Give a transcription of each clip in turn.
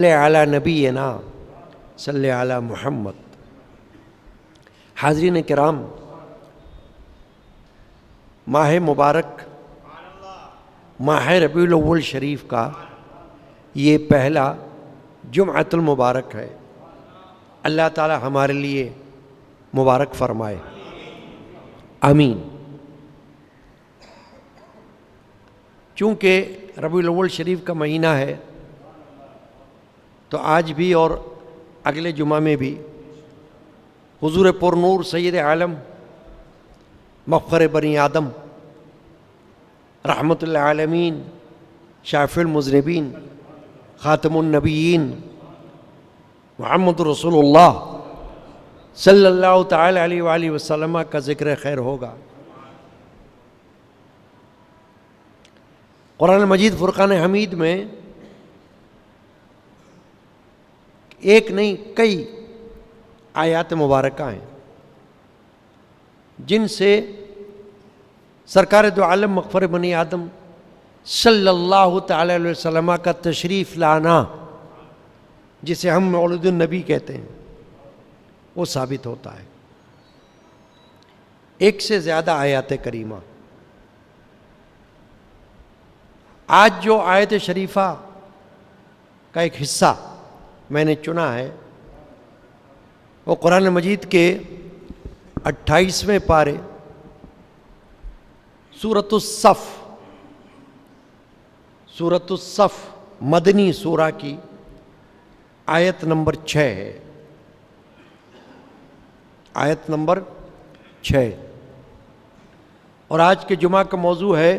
صلی علی نبینا صلی علی محمد۔ حاضرین کرام، ماہ مبارک ماہ ربیع الاول شریف کا یہ پہلا جمعۃ المبارک ہے۔ اللہ تعالی ہمارے لیے مبارک فرمائے، آمین۔ چونکہ ربیع الاول شریف کا مہینہ ہے تو آج بھی اور اگلے جمعہ میں بھی حضور پر نور سید عالم مفخر بنی آدم رحمت للعالمین شافع المذنبین خاتم النبیین محمد رسول اللہ صلی اللہ تعالی علیہ وآلہ وسلم کا ذکر خیر ہوگا۔ قرآن مجید فرقان حمید میں ایک نہیں کئی آیات مبارکہ ہیں جن سے سرکار دو عالم مغفر بنی آدم صلی اللہ تعالی علیہ وسلم کا تشریف لانا، جسے ہم مولد النبی کہتے ہیں، وہ ثابت ہوتا ہے۔ ایک سے زیادہ آیات کریمہ۔ آج جو آیت شریفہ کا ایک حصہ میں نے چنا ہے وہ قرآن مجید کے 28ویں پارے سورۃ الصف مدنی سورہ کی آیت نمبر 6 ہے، آیت نمبر 6۔ اور آج کے جمعہ کا موضوع ہے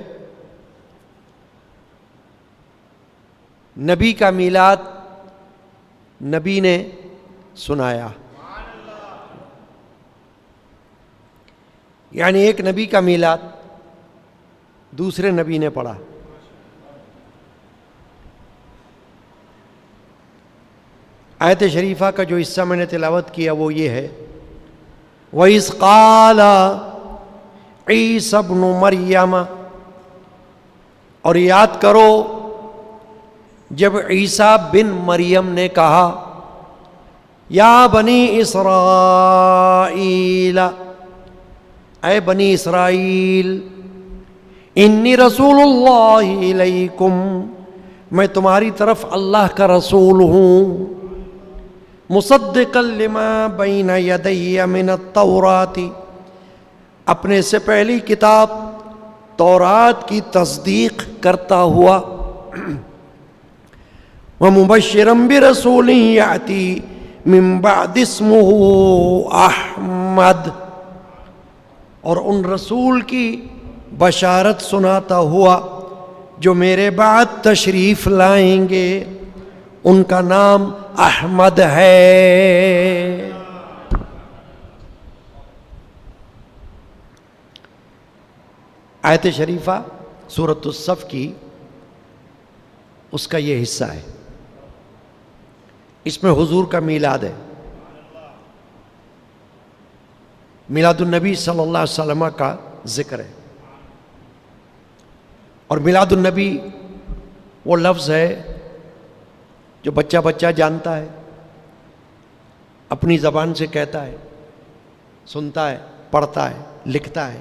نبی کا میلاد، نبی نے سنایا۔ یعنی ایک نبی کا میلاد دوسرے نبی نے پڑھا۔ آیت شریفہ کا جو حصہ میں نے تلاوت کیا وہ یہ ہے، وَإِذْ قَالَ عِيسَى ابْنُ مَرْيَمَ، اور یاد کرو جب عیسیٰ بن مریم نے کہا، یا بنی اسرائیل، اے بنی اسرائیل، انی رسول اللہ الیکم، میں تمہاری طرف اللہ کا رسول ہوں، مصدقا لما بین یدی من التوراۃ، اپنے سے پہلی کتاب تورات کی تصدیق کرتا ہوا، ومبشرا برسول یأتی من بعد اسمہ احمد، اور ان رسول کی بشارت سناتا ہوا جو میرے بعد تشریف لائیں گے، ان کا نام احمد ہے۔ آیت شریفہ سورۃ الصف کی اس کا یہ حصہ ہے، اس میں حضور کا میلاد ہے، میلاد النبی صلی اللہ علیہ وسلم کا ذکر ہے۔ اور میلاد النبی وہ لفظ ہے جو بچہ بچہ جانتا ہے، اپنی زبان سے کہتا ہے، سنتا ہے، پڑھتا ہے، لکھتا ہے۔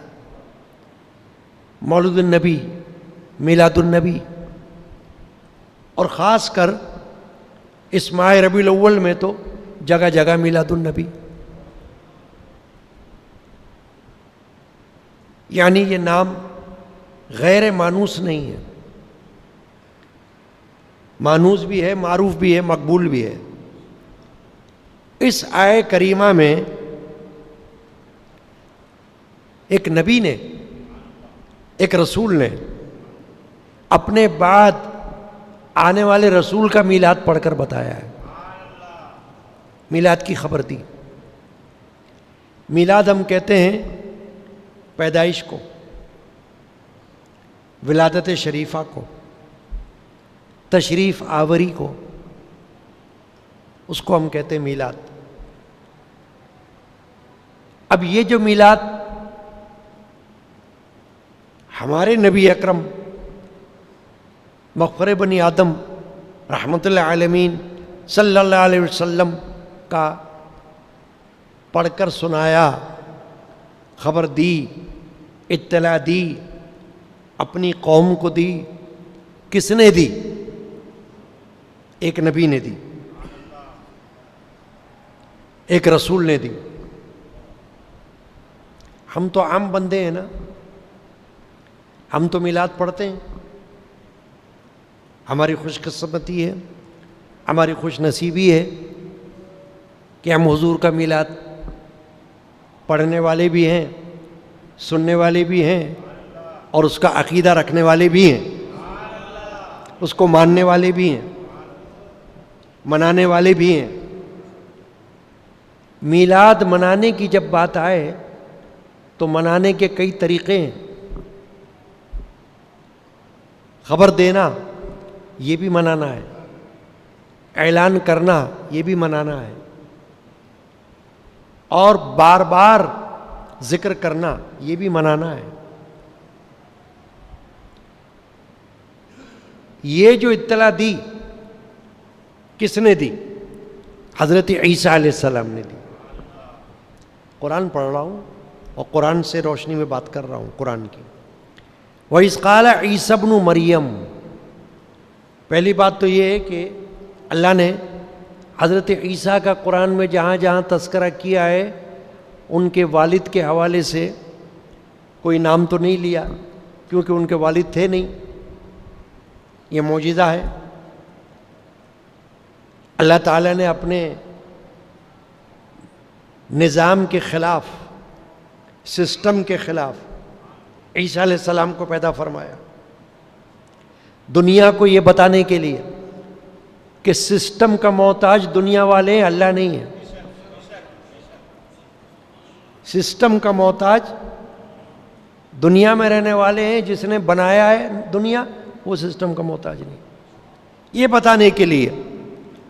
مولد النبی، میلاد النبی، اور خاص کر اس ماہ ربیع الاول میں تو جگہ جگہ میلاد النبی، یعنی یہ نام غیر مانوس نہیں ہے، مانوس بھی ہے، معروف بھی ہے، مقبول بھی ہے۔ اس آیہ کریمہ میں ایک نبی نے، ایک رسول نے اپنے بعد آنے والے رسول کا میلاد پڑھ کر بتایا ہے، میلاد کی خبر دی۔ میلاد ہم کہتے ہیں پیدائش کو، ولادت شریفہ کو، تشریف آوری کو، اس کو ہم کہتے ہیں میلاد۔ اب یہ جو میلاد ہمارے نبی اکرم مغفر بنی آدم رحمت اللہ عالمین صلی اللہ علیہ وسلم کا پڑھ کر سنایا، خبر دی، اطلاع دی، اپنی قوم کو دی۔ کس نے دی؟ ایک نبی نے دی، ایک رسول نے دی۔ ہم تو عام بندے ہیں نا، ہم تو میلاد پڑھتے ہیں، ہماری خوش قسمتی ہے، ہماری خوش نصیبی ہے کہ ہم حضور کا میلاد پڑھنے والے بھی ہیں، سننے والے بھی ہیں، اور اس کا عقیدہ رکھنے والے بھی ہیں، اس کو ماننے والے بھی ہیں، منانے والے بھی ہیں۔ میلاد منانے کی جب بات آئے تو منانے کے کئی طریقے ہیں۔ خبر دینا یہ بھی منانا ہے، اعلان کرنا یہ بھی منانا ہے، اور بار بار ذکر کرنا یہ بھی منانا ہے۔ یہ جو اطلاع دی کس نے دی؟ حضرت عیسیٰ علیہ السلام نے دی۔ قرآن پڑھ رہا ہوں اور قرآن سے روشنی میں بات کر رہا ہوں، قرآن کی۔ وَإِذْ قَالَ عِيسَى ابْنُ مَرْيَمَ، پہلی بات تو یہ ہے کہ اللہ نے حضرت عیسیٰ کا قرآن میں جہاں جہاں تذکرہ کیا ہے ان کے والد کے حوالے سے کوئی نام تو نہیں لیا، کیونکہ ان کے والد تھے نہیں۔ یہ معجزہ ہے، اللہ تعالیٰ نے اپنے نظام کے خلاف، سسٹم کے خلاف عیسیٰ علیہ السلام کو پیدا فرمایا، دنیا کو یہ بتانے کے لیے کہ سسٹم کا محتاج دنیا والے ہیں، اللہ نہیں ہے۔ سسٹم کا محتاج دنیا میں رہنے والے ہیں، جس نے بنایا ہے دنیا وہ سسٹم کا محتاج نہیں۔ یہ بتانے کے لیے،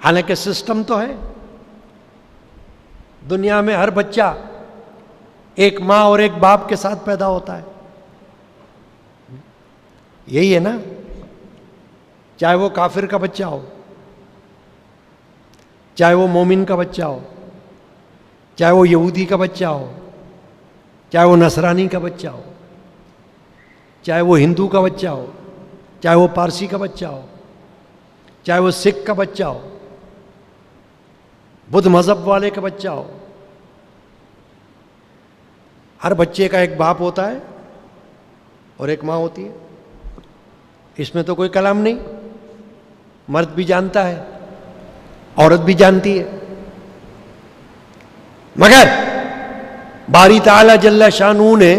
حالانکہ سسٹم تو ہے، دنیا میں ہر بچہ ایک ماں اور ایک باپ کے ساتھ پیدا ہوتا ہے، یہی ہے نا، چاہے وہ کافر کا بچہ ہو، چاہے وہ مومن کا بچہ ہو، چاہے وہ یہودی کا بچہ ہو، چاہے وہ نصرانی کا بچہ ہو، چاہے وہ ہندو کا بچہ ہو، چاہے وہ پارسی کا بچہ ہو، چاہے وہ سکھ کا بچہ ہو، بدھ مذہب والے کا بچہ ہو، ہر بچے کا ایک باپ ہوتا ہے اور ایک ماں ہوتی ہے۔ اس میں تو کوئی کلام نہیں، مرد بھی جانتا ہے، عورت بھی جانتی ہے، مگر باری تعالی جل شانہ نے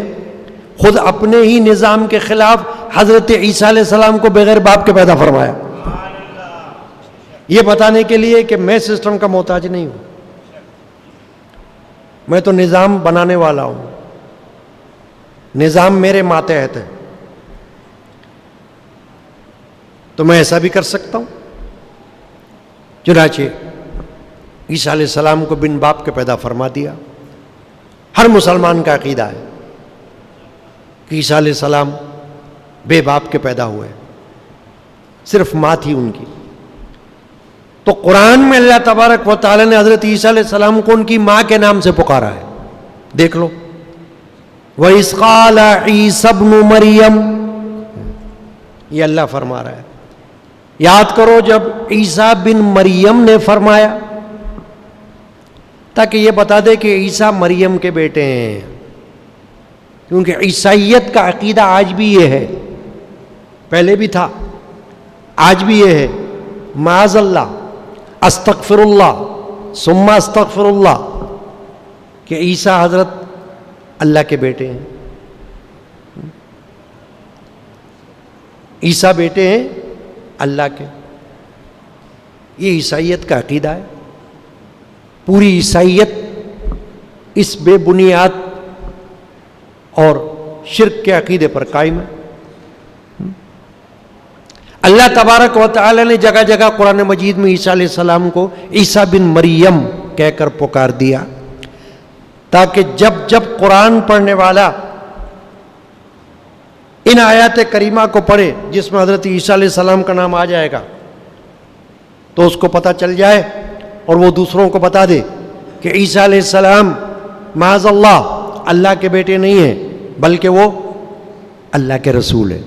خود اپنے ہی نظام کے خلاف حضرت عیسیٰ علیہ السلام کو بغیر باپ کے پیدا فرمایا، یہ بتانے کے لیے کہ میں سسٹم کا محتاج نہیں ہوں، میں تو نظام بنانے والا ہوں، نظام میرے ماتحت ہے، تو میں ایسا بھی کر سکتا ہوں۔ چنانچہ عیسیٰ علیہ السلام کو بن باپ کے پیدا فرما دیا۔ ہر مسلمان کا عقیدہ ہے کہ عیسیٰ علیہ السلام بے باپ کے پیدا ہوئے، صرف ماں تھی ان کی۔ تو قرآن میں اللہ تبارک و تعالی نے حضرت عیسیٰ علیہ السلام کو ان کی ماں کے نام سے پکارا ہے، دیکھ لو، وَإِذْ قَالَ عِيسَى ابْنُ مَرْيَمَ، یہ اللہ فرما رہا ہے۔ یاد کرو جب عیسیٰ بن مریم نے فرمایا، تاکہ یہ بتا دے کہ عیسیٰ مریم کے بیٹے ہیں، کیونکہ عیسائیت کا عقیدہ آج بھی یہ ہے، پہلے بھی تھا، آج بھی یہ ہے، معاذ اللہ، استغفر اللہ ثم استغفر اللہ، کہ عیسیٰ حضرت اللہ کے بیٹے ہیں، عیسیٰ بیٹے ہیں اللہ کے۔ یہ عیسائیت کا عقیدہ ہے، پوری عیسائیت اس بے بنیاد اور شرک کے عقیدے پر قائم ہے۔ اللہ تبارک و تعالی نے جگہ جگہ قرآن مجید میں عیسیٰ علیہ السلام کو عیسیٰ بن مریم کہہ کر پکار دیا، تاکہ جب جب قرآن پڑھنے والا ان آیات کریمہ کو پڑھے جس میں حضرت عیسیٰ علیہ السلام کا نام آ جائے گا، تو تو اس کو پتہ چل جائے اور وہ دوسروں کو بتا دے کہ عیسیٰ علیہ السلام معاذ اللہ کے بیٹے نہیں ہیں بلکہ وہ اللہ کے رسول ہیں.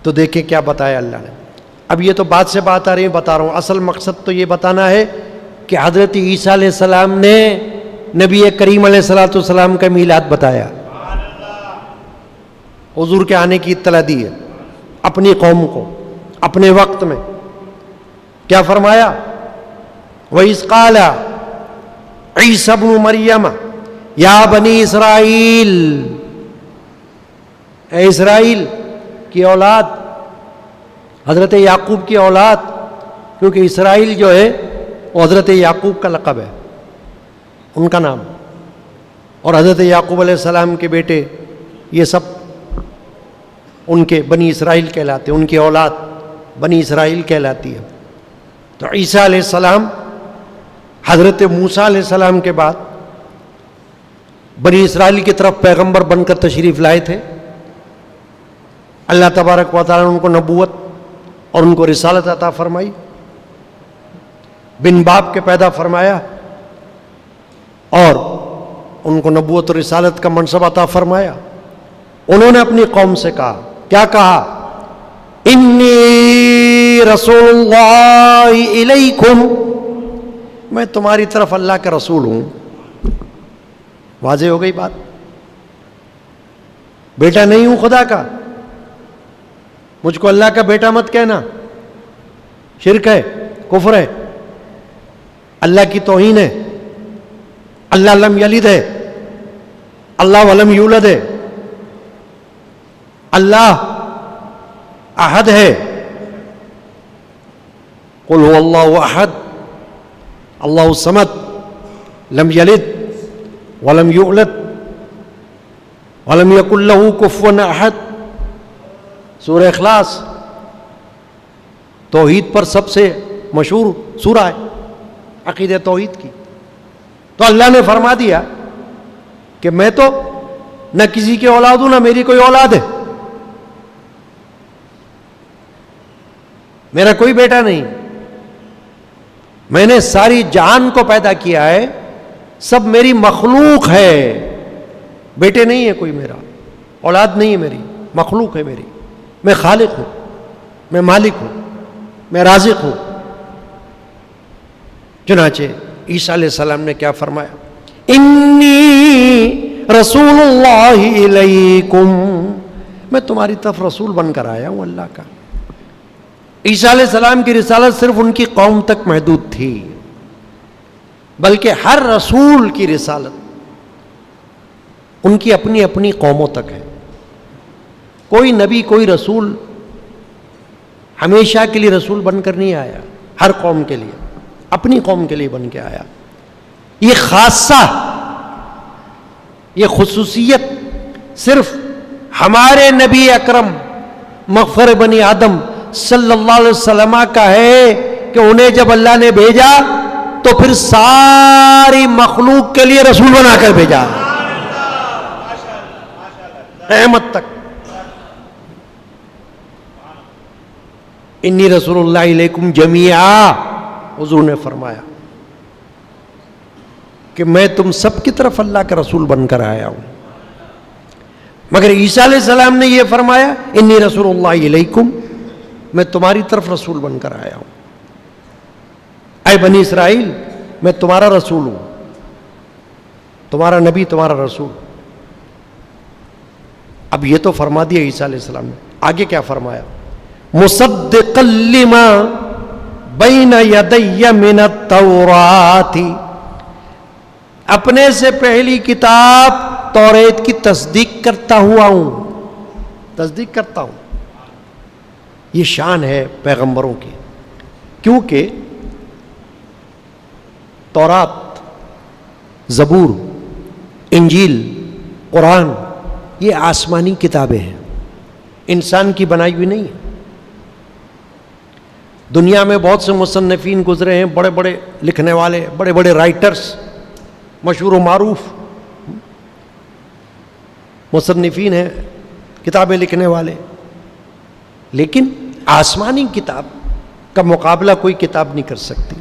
تو دیکھیں کیا بتایا اللہ نے. اب یہ تو بات سے بات آ رہی ہے، بتا رہا ہوں، اصل مقصد تو یہ بتانا ہے کہ حضرت عیسیٰ علیہ السلام نے نبی کریم علیہ السلام کا میلاد بتایا، حضور کے آنے کی اطلاع دی ہے اپنی قوم کو اپنے وقت میں. کیا فرمایا؟ وَإِذْ قَالَ عِيسَى ابْنُ مَرْيَمَ يَا بَنِي اسرائیل، اے اسرائیل کی اولاد، حضرت یعقوب کی اولاد، کیونکہ اسرائیل جو ہے وہ حضرت یعقوب کا لقب ہے، ان کا نام، اور حضرت یعقوب علیہ السلام کے بیٹے یہ سب ان کے بنی اسرائیل کہلاتے ہیں، ان کی اولاد بنی اسرائیل کہلاتی ہے. تو عیسیٰ علیہ السلام حضرت موسیٰ علیہ السلام کے بعد بنی اسرائیل کی طرف پیغمبر بن کر تشریف لائے تھے. اللہ تبارک و تعالیٰ نے ان کو نبوت اور ان کو رسالت عطا فرمائی، بن باپ کے پیدا فرمایا اور ان کو نبوت اور رسالت کا منصب عطا فرمایا. انہوں نے اپنی قوم سے کہا، کیا کہا؟ انی رسول اللہ الیکم، میں تمہاری طرف اللہ کا رسول ہوں. واضح ہو گئی بات. بیٹا نہیں ہوں خدا کا، مجھ کو اللہ کا بیٹا مت کہنا، شرک ہے، کفر ہے، اللہ کی توہین ہے. اللہ لم یلد ہے، اللہ ولم یولد ہے، اللہ احد ہے. قل هو اللہ احد اللہ الصمد لم یلد ولم یولد ولم یکن له کفوا احد. سورہ اخلاص توحید پر سب سے مشہور سورہ ہے، عقیدہ توحید کی. تو اللہ نے فرما دیا کہ میں تو نہ کسی کی اولاد ہوں، نہ میری کوئی اولاد ہے، میرا کوئی بیٹا نہیں. میں نے ساری جہان کو پیدا کیا ہے، سب میری مخلوق ہے، بیٹے نہیں ہے کوئی، میرا اولاد نہیں ہے، میری مخلوق ہے میری. میں خالق ہوں، میں مالک ہوں، میں رازق ہوں. چنانچہ عیسیٰ علیہ السلام نے کیا فرمایا؟ انی رسول اللہ الیکم، میں تمہاری طرف رسول بن کر آیا ہوں اللہ کا. عیسیٰ علیہ السلام کی رسالت صرف ان کی قوم تک محدود تھی، بلکہ ہر رسول کی رسالت ان کی اپنی اپنی قوموں تک ہے. کوئی نبی کوئی رسول ہمیشہ کے لیے رسول بن کر نہیں آیا، ہر قوم کے لیے اپنی قوم کے لیے بن کے آیا. یہ خاصہ، یہ خصوصیت صرف ہمارے نبی اکرم مغفر بنی آدم صلی اللہ علیہ وسلم کا ہے کہ انہیں جب اللہ نے بھیجا تو پھر ساری مخلوق کے لیے رسول بنا کر بھیجا قیامت تک. انی رسول اللہ علیکم جمیعا، حضور نے فرمایا کہ میں تم سب کی طرف اللہ کا رسول بن کر آیا ہوں. مگر عیسیٰ علیہ السلام نے یہ فرمایا انی رسول اللہ علیکم، میں تمہاری طرف رسول بن کر آیا ہوں. اے بنی اسرائیل، میں تمہارا رسول ہوں، تمہارا نبی، تمہارا رسول. اب یہ تو فرما دیا عیسیٰ علیہ السلام نے. آگے کیا فرمایا؟ مصدقا لما بین یدی من التوراۃ، اپنے سے پہلی کتاب توریت کی تصدیق کرتا ہوا ہوں، تصدیق کرتا ہوں. یہ شان ہے پیغمبروں کی، کیونکہ تورات، زبور، انجیل، قرآن یہ آسمانی کتابیں ہیں، انسان کی بنائی ہوئی نہیں ہے. دنیا میں بہت سے مصنفین گزرے ہیں، بڑے بڑے لکھنے والے، بڑے بڑے رائٹرز، مشہور و معروف مصنفین ہیں، کتابیں لکھنے والے. لیکن آسمانی کتاب کا مقابلہ کوئی کتاب نہیں کر سکتی.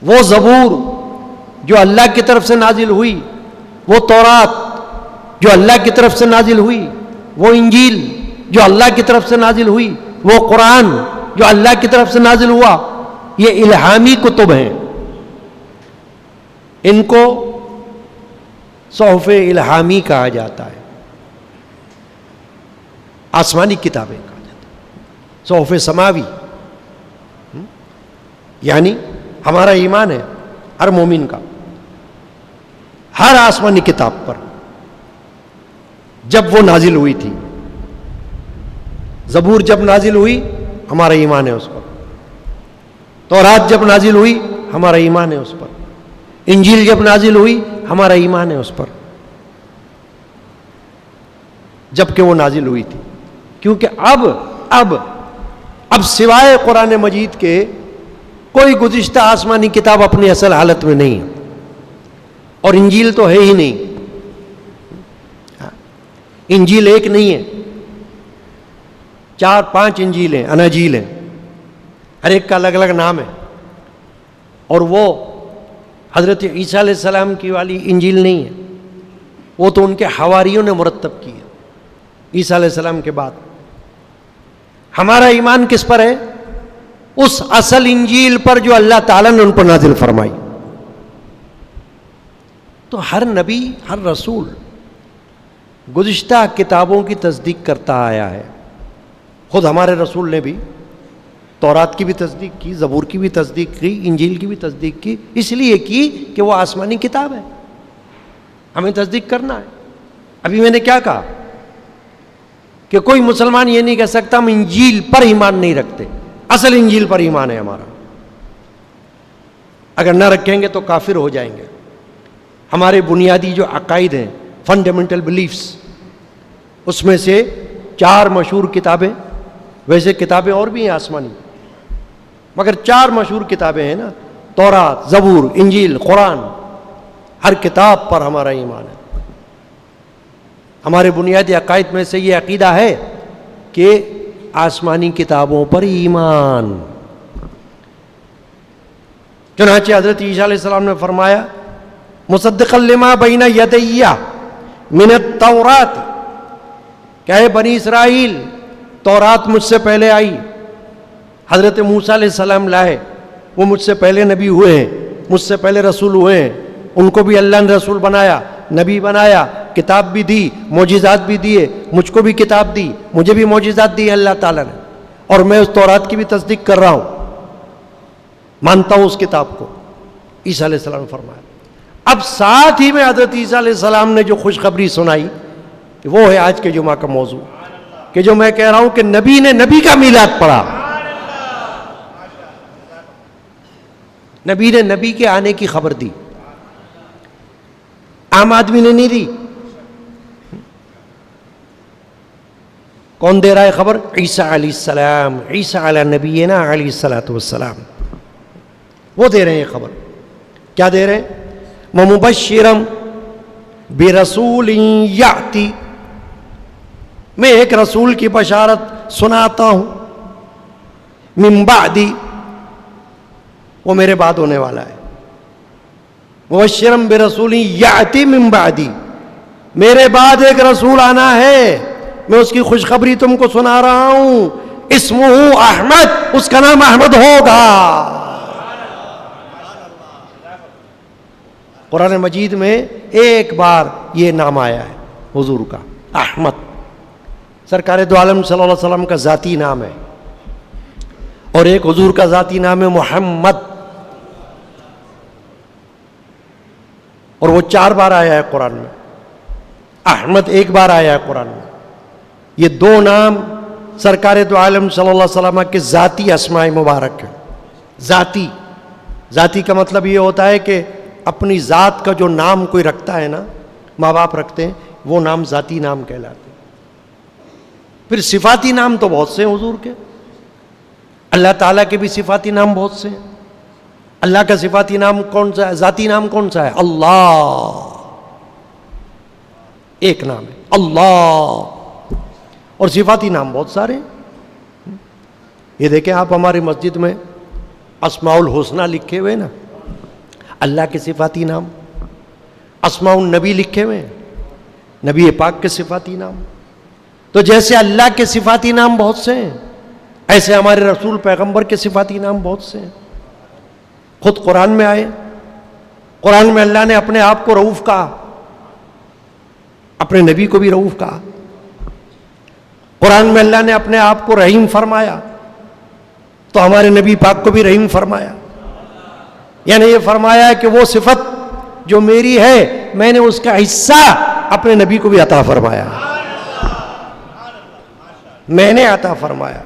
وہ زبور جو اللہ کی طرف سے نازل ہوئی، وہ تورات جو اللہ کی طرف سے نازل ہوئی، وہ انجیل جو اللہ کی طرف سے نازل ہوئی، وہ قرآن جو اللہ کی طرف سے نازل ہوا، یہ الہامی کتب ہیں. ان کو صحف الہامی کہا جاتا ہے، آسمانی کتابیں کہا جاتا ہے، صحف سماوی. یعنی ہمارا ایمان ہے ہر مومن کا ہر آسمانی کتاب پر جب وہ نازل ہوئی تھی. زبور جب نازل ہوئی ہمارا ایمان ہے اس پر، تورات جب نازل ہوئی ہمارا ایمان ہے اس پر، انجیل جب نازل ہوئی ہمارا ایمان ہے اس پر، جب کہ وہ نازل ہوئی تھی. کیونکہ اب سوائے قرآن مجید کے کوئی گزشتہ آسمانی کتاب اپنی اصل حالت میں نہیں ہے، اور انجیل تو ہے ہی نہیں. انجیل ایک نہیں ہے، 4-5 انجیل ہیں، اناجیل ہیں، ہر ایک کا الگ الگ نام ہے. اور وہ حضرت عیسیٰ علیہ السلام کی والی انجیل نہیں ہے، وہ تو ان کے حواریوں نے مرتب کی ہے عیسیٰ علیہ السلام کے بعد. ہمارا ایمان کس پر ہے؟ اس اصل انجیل پر جو اللہ تعالیٰ نے ان پر نازل فرمائی. تو ہر نبی، ہر رسول گزشتہ کتابوں کی تصدیق کرتا آیا ہے. خود ہمارے رسول نے بھی تورات کی بھی تصدیق کی، زبور کی بھی تصدیق کی، انجیل کی بھی تصدیق کی. اس لیے کی کہ وہ آسمانی کتاب ہے، ہمیں تصدیق کرنا ہے. ابھی میں نے کیا کہا کہ کوئی مسلمان یہ نہیں کہہ سکتا ہم انجیل پر ایمان نہیں رکھتے، اصل انجیل پر ایمان ہے ہمارا. اگر نہ رکھیں گے تو کافر ہو جائیں گے. ہمارے بنیادی جو عقائد ہیں، فنڈامنٹل بلیفز، اس میں سے 4 مشہور کتابیں، ویسے کتابیں اور بھی ہیں آسمانی، مگر 4 مشہور کتابیں ہیں نا، تورات، زبور، انجیل، قرآن. ہر کتاب پر ہمارا ایمان ہے. ہمارے بنیادی عقائد میں سے یہ عقیدہ ہے کہ آسمانی کتابوں پر ایمان. چنانچہ حضرت عیسیٰ علیہ السلام نے فرمایا مصدقا لما بین یدی من التورات، کہ اے بنی اسرائیل تورات مجھ سے پہلے آئی، حضرت موسیٰ علیہ السلام لائے، وہ مجھ سے پہلے نبی ہوئے ہیں، مجھ سے پہلے رسول ہوئے ہیں، ان کو بھی اللہ نے رسول بنایا، نبی بنایا، کتاب بھی دی، معجزات بھی دیے. مجھ کو بھی کتاب دی، مجھے بھی معجزات دی اللہ تعالیٰ نے، اور میں اس تورات کی بھی تصدیق کر رہا ہوں، مانتا ہوں اس کتاب کو. عیسیٰ علیہ السلام نے فرمایا. اب ساتھ ہی میں حضرت عیسیٰ علیہ السلام نے جو خوشخبری سنائی وہ ہے آج کے جمعہ کا موضوع، کہ جو میں کہہ رہا ہوں کہ نبی نے نبی کا میلاد پڑھا، نبی نے نبی کے آنے کی خبر دی، عام آدمی نے نہیں دی. کون دے رہا ہے خبر؟ عیسیٰ علیہ السلام، عیسیٰ علی نبینا علیہ الصلوۃ والسلام، وہ دے رہے ہیں خبر. کیا دے رہے ہیں؟ وَمُبَشِّرًا بِرَسُولٍ يَأْتِي، میں ایک رسول کی بشارت سناتا ہوں، من بعدی، وہ میرے بعد ہونے والا ہے. مبشرم برسول یاتی من بعدی، میرے بعد ایک رسول آنا ہے، میں اس کی خوشخبری تم کو سنا رہا ہوں. اسمہ احمد، اس کا نام احمد ہوگا. قرآن مجید میں ایک بار یہ نام آیا ہے حضور کا، احمد. سرکار دو عالم صلی اللہ علیہ وسلم کا ذاتی نام ہے، اور ایک حضور کا ذاتی نام ہے محمد، اور وہ 4 بار آیا ہے قرآن میں. احمد ایک بار آیا ہے قرآن میں. یہ 2 نام سرکار دو عالم صلی اللہ علیہ وسلم کے ذاتی اسماء مبارک ہیں. ذاتی کا مطلب یہ ہوتا ہے کہ اپنی ذات کا جو نام کوئی رکھتا ہے نا، ماں باپ رکھتے ہیں، وہ نام ذاتی نام کہلاتے ہیں. پھر صفاتی نام تو بہت سے ہیں حضور کے، اللہ تعالیٰ کے بھی صفاتی نام بہت سے ہیں. اللہ کا صفاتی نام کون سا ہے؟ ذاتی نام کون سا ہے؟ اللہ، ایک نام ہے اللہ. اور صفاتی نام بہت سارے ہیں. یہ دیکھیں آپ ہماری مسجد میں اسماء الحسنہ لکھے ہوئے نا، اللہ کے صفاتی نام. اسماء النبی لکھے ہوئے ہیں، نبی پاک کے صفاتی نام. تو جیسے اللہ کے صفاتی نام بہت سے ہیں، ایسے ہمارے رسول پیغمبر کے صفاتی نام بہت سے ہیں. خود قرآن میں آئے، قرآن میں اللہ نے اپنے آپ کو رؤوف کہا، اپنے نبی کو بھی رؤوف کہا. قرآن میں اللہ نے اپنے آپ کو رحیم فرمایا، تو ہمارے نبی پاک کو بھی رحیم فرمایا. یعنی یہ فرمایا ہے کہ وہ صفت جو میری ہے میں نے اس کا حصہ اپنے نبی کو بھی عطا فرمایا، میں نے عطا فرمایا.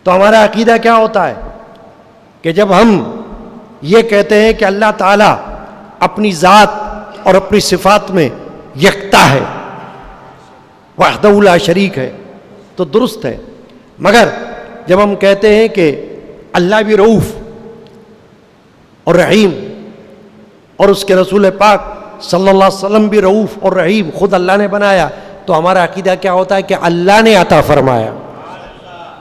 تو ہمارا عقیدہ کیا ہوتا ہے کہ جب ہم یہ کہتے ہیں کہ اللہ تعالیٰ اپنی ذات اور اپنی صفات میں یکتا ہے، وحدہ لا شریک ہے، تو درست ہے. مگر جب ہم کہتے ہیں کہ اللہ بھی رؤوف اور رحیم اور اس کے رسول پاک صلی اللہ علیہ وسلم بھی رؤوف اور رحیم خود اللہ نے بنایا، تو ہمارا عقیدہ کیا ہوتا ہے کہ اللہ نے عطا فرمایا،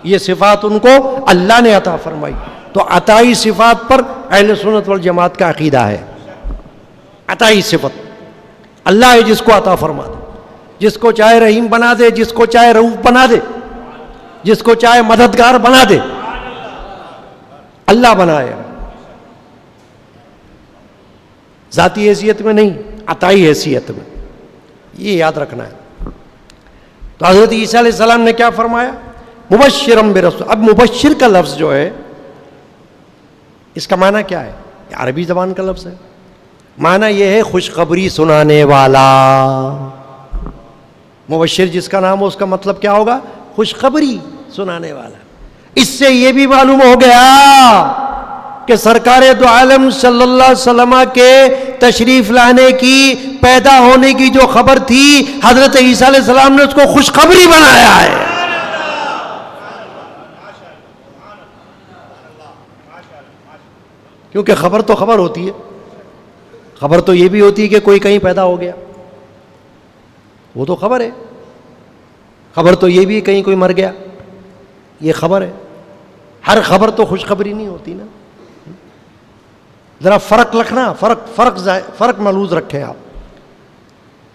یہ صفات ان کو اللہ نے عطا فرمائی. تو عطائی صفات پر اہل سنت والجماعت کا عقیدہ ہے. عطائی صفت اللہ ہے جس کو عطا فرما دے، جس کو چاہے رحیم بنا دے، جس کو چاہے رؤوف بنا دے، جس کو چاہے مددگار بنا دے، اللہ بنائے. ذاتی حیثیت میں نہیں، عطائی حیثیت میں. یہ یاد رکھنا ہے. تو حضرت عیسیٰ علیہ السلام نے کیا فرمایا؟ مبشرم برسول. اب مبشر کا لفظ جو ہے اس کا معنی کیا ہے؟ یہ عربی زبان کا لفظ ہے. معنی یہ ہے خوشخبری سنانے والا. مبشر جس کا نام ہو اس کا مطلب کیا ہوگا؟ خوشخبری سنانے والا. اس سے یہ بھی معلوم ہو گیا کہ سرکار دو عالم صلی اللہ علیہ وسلم کے تشریف لانے کی، پیدا ہونے کی جو خبر تھی، حضرت عیسیٰ علیہ السلام نے اس کو خوشخبری بنایا ہے. کیونکہ خبر تو خبر ہوتی ہے. خبر تو یہ بھی ہوتی ہے کہ کوئی کہیں پیدا ہو گیا، وہ تو خبر ہے. خبر تو یہ بھی کہیں کوئی مر گیا، یہ خبر ہے. ہر خبر تو خوشخبری نہیں ہوتی نا. ذرا فرق رکھنا، فرق ملحوظ رکھیں آپ.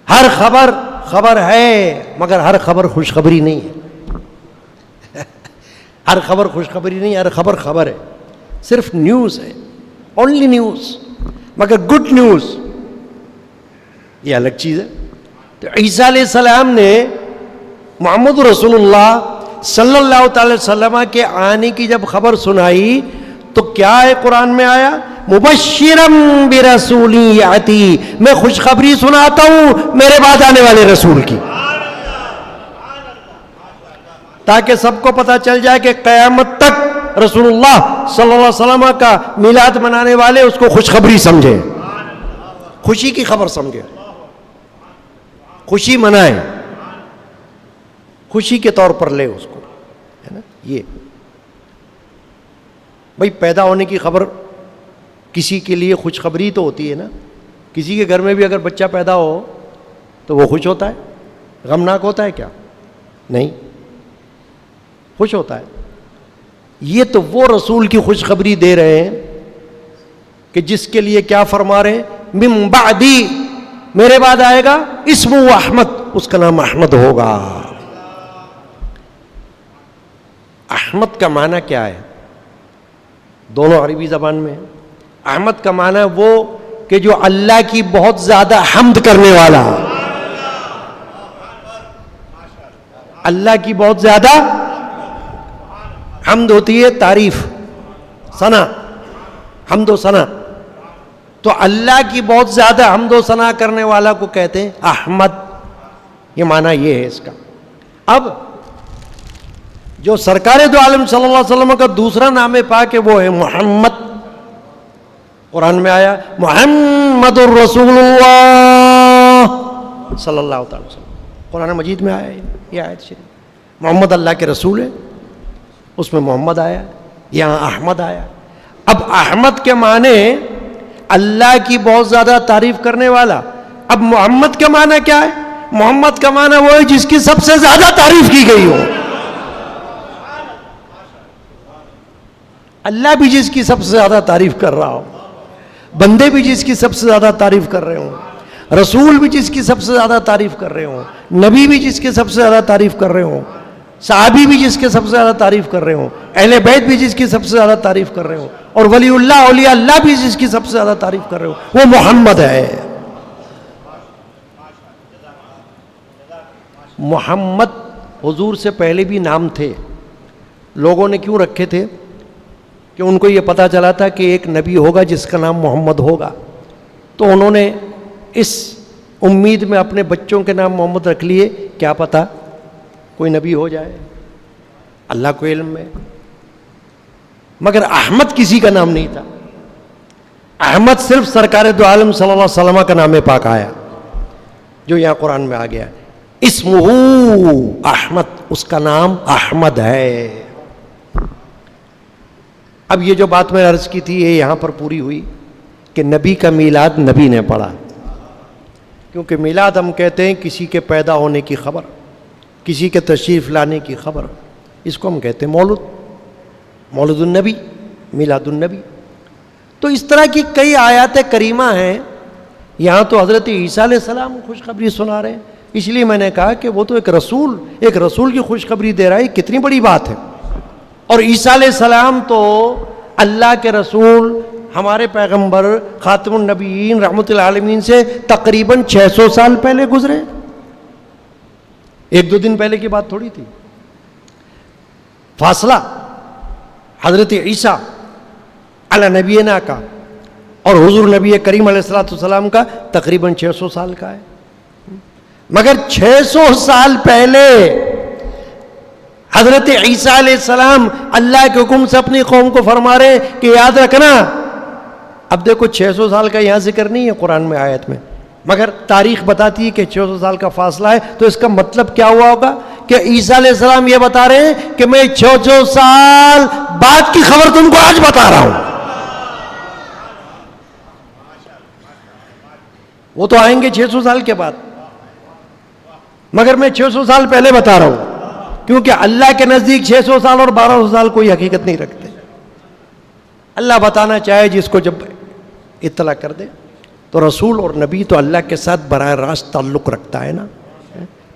ہر خبر خبر ہے مگر ہر خبر خوشخبری نہیں ہے. ہر خبر خوشخبری نہیں، ہر خبر خبر ہے. صرف نیوز ہے، اونلی نیوز. مگر گڈ نیوز یہ الگ چیز ہے. تو عیسیٰ علیہ السلام نے محمد رسول اللہ صلی اللہ تعالی وسلم کے آنے کی جب خبر سنائی تو کیا ہے قرآن میں آیا؟ مبشرم برسول یاتی، میں خوشخبری سناتا ہوں میرے بعد آنے والے رسول کی، تاکہ سب کو پتہ چل جائے کہ قیامت تک رسول اللہ صلی اللہ علیہ وسلم کا میلاد منانے والے اس کو خوشخبری سمجھیں، خوشی کی خبر سمجھیں، خوشی منائیں، خوشی کے طور پر لے اس کو، ہے نا. یہ بھائی پیدا ہونے کی خبر کسی کے لیے خوشخبری تو ہوتی ہے نا. کسی کے گھر میں بھی اگر بچہ پیدا ہو تو وہ خوش ہوتا ہے، غمناک ہوتا ہے کیا؟ نہیں، خوش ہوتا ہے. یہ تو وہ رسول کی خوشخبری دے رہے ہیں کہ جس کے لیے کیا فرما رہے ہیں؟ من بعدی، میرے بعد آئے گا، اسمہ احمد، اس کا نام احمد ہوگا. احمد کا معنی کیا ہے؟ دونوں عربی زبان میں ہے. احمد کا معنی وہ کہ جو اللہ کی بہت زیادہ حمد کرنے والا. اللہ کی بہت زیادہ حمد ہوتی ہے، تعریف، ثنا، حمد و ثنا. تو اللہ کی بہت زیادہ حمد و ثنا کرنے والا کو کہتے ہیں احمد. یہ معنی یہ ہے اس کا. اب جو سرکار دو عالم صلی اللہ علیہ وسلم کا دوسرا نام پاک ہے وہ ہے محمد. قرآن میں آیا محمد الرسول اللہ صلی اللہ تعالی وسلم. قرآن مجید میں آیا ہے یہ آیت شریف. محمد اللہ کے رسول ہے، اس میں محمد آیا، یہاں احمد آیا. اب احمد کے معنی اللہ کی بہت زیادہ تعریف کرنے والا. اب محمد کا معنی کیا ہے؟ محمد کا معنی وہ ہے جس کی سب سے زیادہ تعریف کی گئی ہو. اللہ بھی جس کی سب سے زیادہ تعریف کر رہا ہو, بندے بھی جس کی سب سے زیادہ تعریف کر رہے ہوں, رسول بھی جس کی سب سے زیادہ تعریف کر رہے ہوں, نبی بھی جس کی سب سے زیادہ تعریف کر رہے ہوں, صحابی بھی جس کے سب سے زیادہ تعریف کر رہے ہوں, اہل بیت بھی جس کی سب سے زیادہ تعریف کر رہے ہوں, اور ولی اللہ اولیاء اللہ بھی جس کی سب سے زیادہ تعریف کر رہے ہوں, وہ محمد ہے. محمد حضور سے پہلے بھی نام تھے. لوگوں نے کیوں رکھے تھے؟ کہ ان کو یہ پتا چلا تھا کہ ایک نبی ہوگا جس کا نام محمد ہوگا, تو انہوں نے اس امید میں اپنے بچوں کے نام محمد رکھ لیے, کیا پتا کوئی نبی ہو جائے, اللہ کو علم میں. مگر احمد کسی کا نام نہیں تھا. احمد صرف سرکار دو عالم صلی اللہ علیہ وسلم کا نام پاک آیا, جو یہاں قرآن میں آ گیا. اسمہ احمد, اس کا نام احمد ہے. اب یہ جو بات میں عرض کی تھی یہ یہاں پر پوری ہوئی کہ نبی کا میلاد نبی نے پڑھا. کیونکہ میلاد ہم کہتے ہیں کسی کے پیدا ہونے کی خبر, کسی کے تشریف لانے کی خبر, اس کو ہم کہتے ہیں مولد, مولد النبی, میلاد النبی. تو اس طرح کی کئی آیات کریمہ ہیں. یہاں تو حضرت عیسیٰ علیہ السلام خوشخبری سنا رہے ہیں, اس لیے میں نے کہا کہ وہ تو ایک رسول کی خوشخبری دے رہا ہے, کتنی بڑی بات ہے. اور عیسیٰ علیہ السلام تو اللہ کے رسول, ہمارے پیغمبر خاتم النبیین رحمت العالمین سے تقریباً 600 سال پہلے گزرے. ایک دو دن پہلے کی بات تھوڑی تھی. فاصلہ حضرت عیسیٰ علی نبینا کا اور حضور نبی کریم علیہ الصلوۃ والسلام کا تقریباً 600 سال کا ہے. مگر 600 سال پہلے حضرت عیسیٰ علیہ السلام اللہ کے حکم سے اپنی قوم کو فرما رہے کہ یاد رکھنا. اب دیکھو 600 سال کا یہاں ذکر نہیں ہے قرآن میں, آیت میں, مگر تاریخ بتاتی ہے کہ 600 سال کا فاصلہ ہے. تو اس کا مطلب کیا ہوا ہوگا کہ عیسیٰ علیہ السلام یہ بتا رہے ہیں کہ میں 600 سال بعد کی خبر تم کو آج بتا رہا ہوں. وہ تو آئیں گے 600 سال کے بعد, مگر میں 600 سال پہلے بتا رہا ہوں. کیونکہ اللہ کے نزدیک 600 سال اور 1200 سال کوئی حقیقت نہیں رکھتے. اللہ بتانا چاہے جس کو جب اطلاع کر دے. تو رسول اور نبی تو اللہ کے ساتھ براہ راست تعلق رکھتا ہے نا.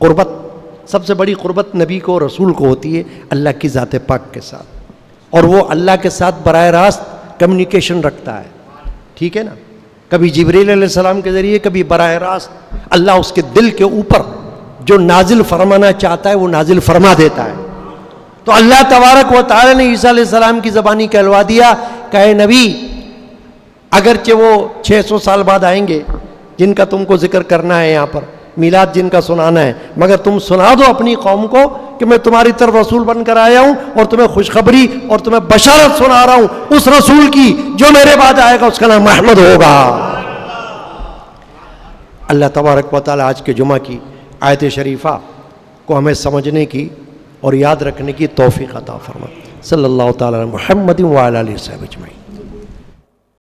قربت, سب سے بڑی قربت نبی کو رسول کو ہوتی ہے اللہ کی ذات پاک کے ساتھ, اور وہ اللہ کے ساتھ براہ راست کمیونیکیشن رکھتا ہے. ٹھیک ہے نا, کبھی جبریل علیہ السلام کے ذریعے, کبھی براہ راست اللہ اس کے دل کے اوپر جو نازل فرمانا چاہتا ہے وہ نازل فرما دیتا ہے. تو اللہ تبارک و تعالی نے عیسیٰ علیہ السلام کی زبانی کہلوا دیا کہ اے نبی, اگرچہ وہ 600 سال بعد آئیں گے جن کا تم کو ذکر کرنا ہے یہاں پر, میلاد جن کا سنانا ہے, مگر تم سنا دو اپنی قوم کو کہ میں تمہاری طرف رسول بن کر آیا ہوں اور تمہیں خوشخبری اور تمہیں بشارت سنا رہا ہوں اس رسول کی جو میرے بعد آئے گا, اس کا نام احمد ہوگا. اللہ تبارک و تعالی آج کے جمعہ کی آیت شریفہ کو ہمیں سمجھنے کی اور یاد رکھنے کی توفیق عطا فرمائے. صلی اللہ تعالی علی محمد وعلی آلہ وصحبہ اجمعین.